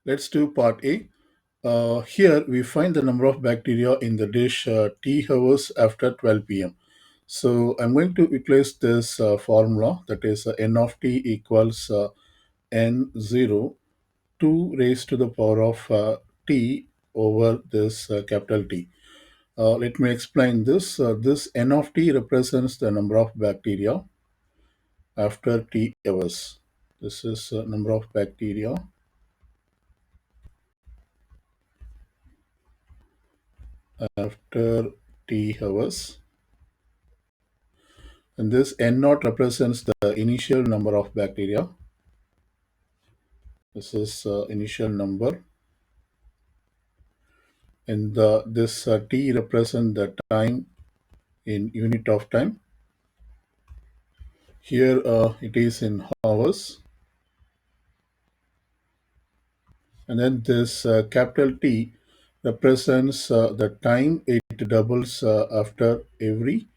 Let's do part A. Here we find the number of bacteria in the dish t hours after 12 p.m. So I'm going to utilize this formula, that is n of t equals n0 2 raised to the power of t over this capital T. Let me explain this. This n of t represents the number of bacteria after t hours. This is number of bacteria after t hours. And this N naught represents the initial number of bacteria. This is initial number. And this T represents the time in unit of time. Here it is in hours. And then this capital T represents the time it doubles after every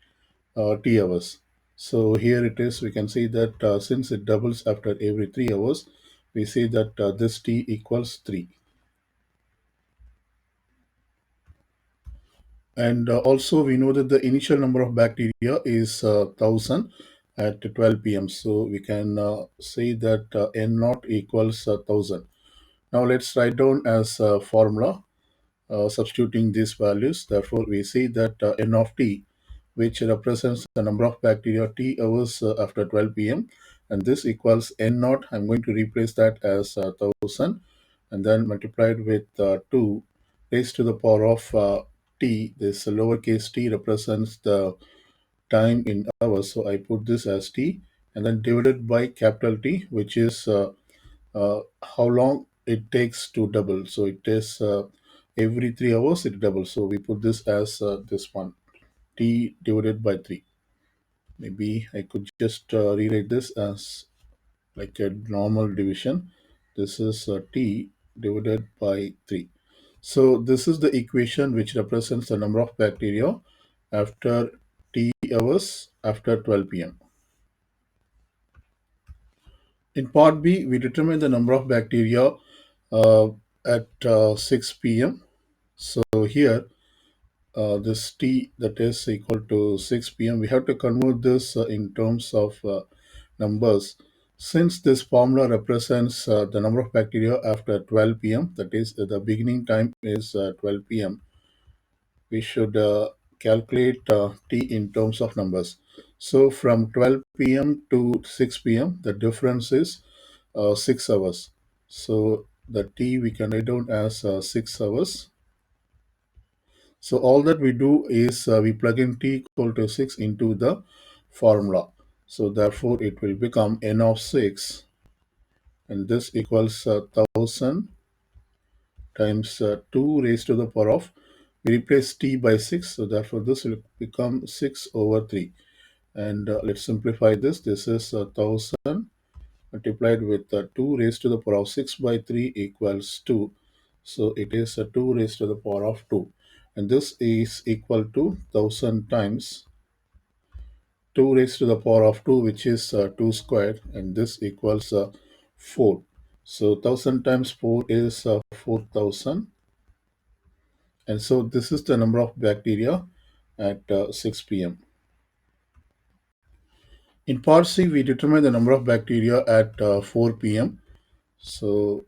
T hours. So here it is, we can see that since it doubles after every 3 hours, we see that this T equals 3. And also we know that the initial number of bacteria is 1000 at 12 p.m. So we can say that n naught equals 1000. Now let's write down as a formula substituting these values. Therefore, we see that n of t, which represents the number of bacteria t hours after 12 p.m. And this equals n naught. I'm going to replace that as 1000 and then multiplied with 2 raised to the power of t. This lowercase t represents the time in hours. So I put this as t and then divided by capital T, which is how long it takes to double. So it is every 3 hours it doubles. So we put this as this one, t divided by 3. Maybe I could just rewrite this as like a normal division. This is t divided by 3. So this is the equation which represents the number of bacteria after t hours after 12 p.m. In part B, we determine the number of bacteria uh, at 6 p.m. So here, this t that is equal to 6 p.m. We have to convert this in terms of numbers. Since this formula represents the number of bacteria after 12 p.m., that is the beginning time is 12 p.m., we should calculate t in terms of numbers. So from 12 p.m. to 6 p.m., the difference is 6 hours. So the t we can write down as 6 hours. So all that we do is we plug in t equal to 6 into the formula. So therefore it will become n of 6 and this equals 1000 times 2 raised to the power of, we replace t by 6, so therefore this will become 6 over 3. And let's simplify this. This is 1000 multiplied with 2 raised to the power of 6 by 3 equals 2. So it is 2 raised to the power of 2. And this is equal to 1000 times 2 raised to the power of 2, which is 2 squared. And this equals 4. So 1000 times 4 is 4000. And so this is the number of bacteria at 6 p.m. In part C, we determine the number of bacteria at 4 p.m. So,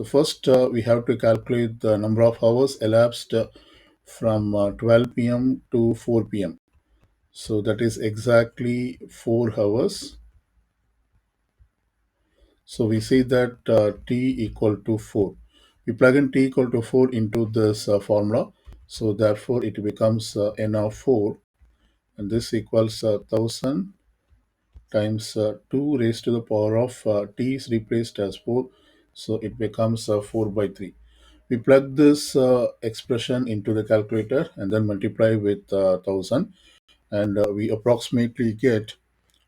first we have to calculate the number of hours elapsed from 12 p.m. to 4 p.m. So that is exactly 4 hours. So we see that t equal to 4. We plug in t equal to 4 into this formula. So therefore it becomes n of 4 and this equals 1000 times 2 raised to the power of t is replaced as 4, so it becomes 4 by 3. We plug this expression into the calculator and then multiply with 1000 and we approximately get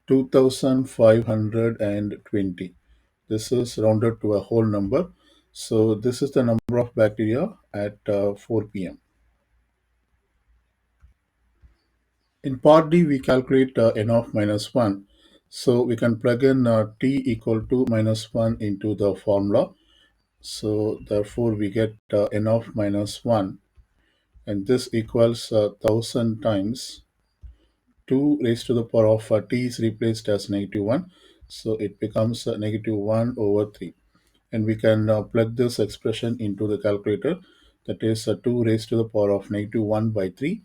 2520. This is rounded to a whole number. So this is the number of bacteria at 4 p.m. In part D, we calculate n of minus 1. So we can plug in t equal to minus 1 into the formula. So therefore we get n of minus 1, and this equals 1000 times 2 raised to the power of t is replaced as negative 1. So it becomes negative 1 over 3. And we can plug this expression into the calculator. That is 2 raised to the power of negative 1 by 3,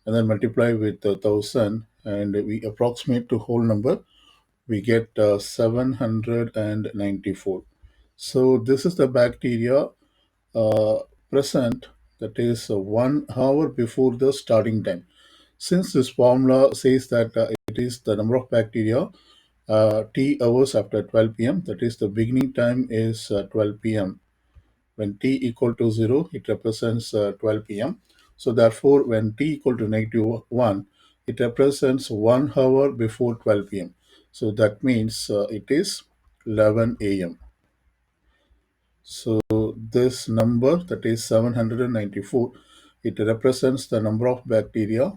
and then multiply with 1000, and we approximate to whole number. We get 794. So this is the bacteria uh, present, that is 1 hour before the starting time. Since this formula says that it is the number of bacteria t hours after 12 p.m., that is the beginning time is 12 p.m. When t equal to 0, it represents 12 p.m. So therefore, when t equal to negative 1, it represents 1 hour before 12 p.m. So that means it is 11 a.m. So this number, that is 794, it represents the number of bacteria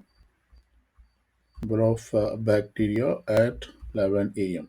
at 11 a.m.